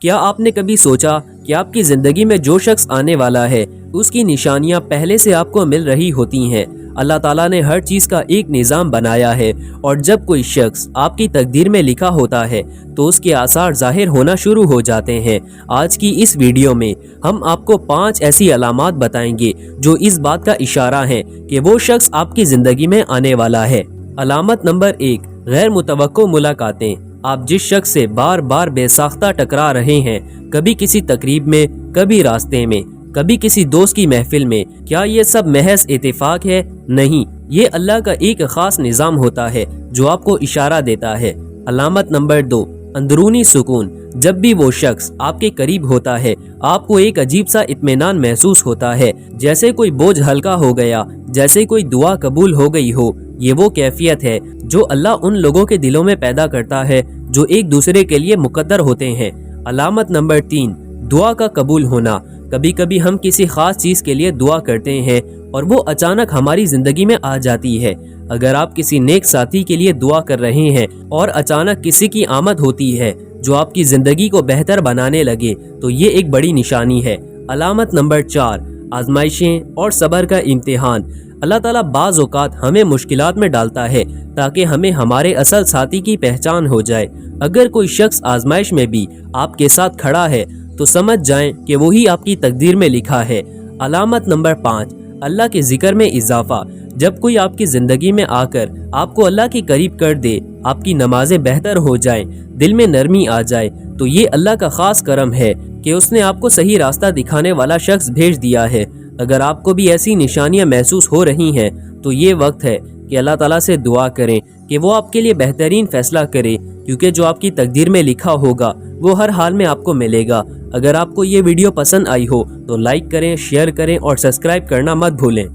کیا آپ نے کبھی سوچا کہ آپ کی زندگی میں جو شخص آنے والا ہے اس کی نشانیاں پہلے سے آپ کو مل رہی ہوتی ہیں؟ اللہ تعالیٰ نے ہر چیز کا ایک نظام بنایا ہے، اور جب کوئی شخص آپ کی تقدیر میں لکھا ہوتا ہے تو اس کے آثار ظاہر ہونا شروع ہو جاتے ہیں۔ آج کی اس ویڈیو میں ہم آپ کو 5 ایسی علامات بتائیں گے جو اس بات کا اشارہ ہیں کہ وہ شخص آپ کی زندگی میں آنے والا ہے۔ علامت نمبر 1، غیر متوقع ملاقاتیں۔ آپ جس شخص سے بار بار بے ساختہ ٹکرا رہے ہیں، کبھی کسی تقریب میں، کبھی راستے میں، کبھی کسی دوست کی محفل میں، کیا یہ سب محض اتفاق ہے؟ نہیں، یہ اللہ کا ایک خاص نظام ہوتا ہے جو آپ کو اشارہ دیتا ہے۔ علامت نمبر 2، اندرونی سکون۔ جب بھی وہ شخص آپ کے قریب ہوتا ہے آپ کو ایک عجیب سا اطمینان محسوس ہوتا ہے، جیسے کوئی بوجھ ہلکا ہو گیا، جیسے کوئی دعا قبول ہو گئی ہو۔ یہ وہ کیفیت ہے جو اللہ ان لوگوں کے دلوں میں پیدا کرتا ہے جو ایک دوسرے کے لیے مقدر ہوتے ہیں۔ علامت نمبر 3، دعا کا قبول ہونا۔ کبھی کبھی ہم کسی خاص چیز کے لیے دعا کرتے ہیں اور وہ اچانک ہماری زندگی میں آ جاتی ہے۔ اگر آپ کسی نیک ساتھی کے لیے دعا کر رہے ہیں اور اچانک کسی کی آمد ہوتی ہے جو آپ کی زندگی کو بہتر بنانے لگے تو یہ ایک بڑی نشانی ہے۔ علامت نمبر 4، آزمائشیں اور صبر کا امتحان۔ اللہ تعالیٰ بعض اوقات ہمیں مشکلات میں ڈالتا ہے تاکہ ہمیں ہمارے اصل ساتھی کی پہچان ہو جائے۔ اگر کوئی شخص آزمائش میں بھی آپ کے ساتھ کھڑا ہے تو سمجھ جائیں کہ وہی آپ کی تقدیر میں لکھا ہے۔ علامت نمبر 5، اللہ کے ذکر میں اضافہ۔ جب کوئی آپ کی زندگی میں آ کر آپ کو اللہ کے قریب کر دے، آپ کی نمازیں بہتر ہو جائیں، دل میں نرمی آ جائے، تو یہ اللہ کا خاص کرم ہے کہ اس نے آپ کو صحیح راستہ دکھانے والا شخص بھیج دیا ہے۔ اگر آپ کو بھی ایسی نشانیاں محسوس ہو رہی ہیں تو یہ وقت ہے کہ اللہ تعالیٰ سے دعا کریں کہ وہ آپ کے لیے بہترین فیصلہ کرے، کیونکہ جو آپ کی تقدیر میں لکھا ہوگا وہ ہر حال میں آپ کو ملے گا۔ اگر آپ کو یہ ویڈیو پسند آئی ہو تو لائک کریں، شیئر کریں اور سبسکرائب کرنا مت بھولیں۔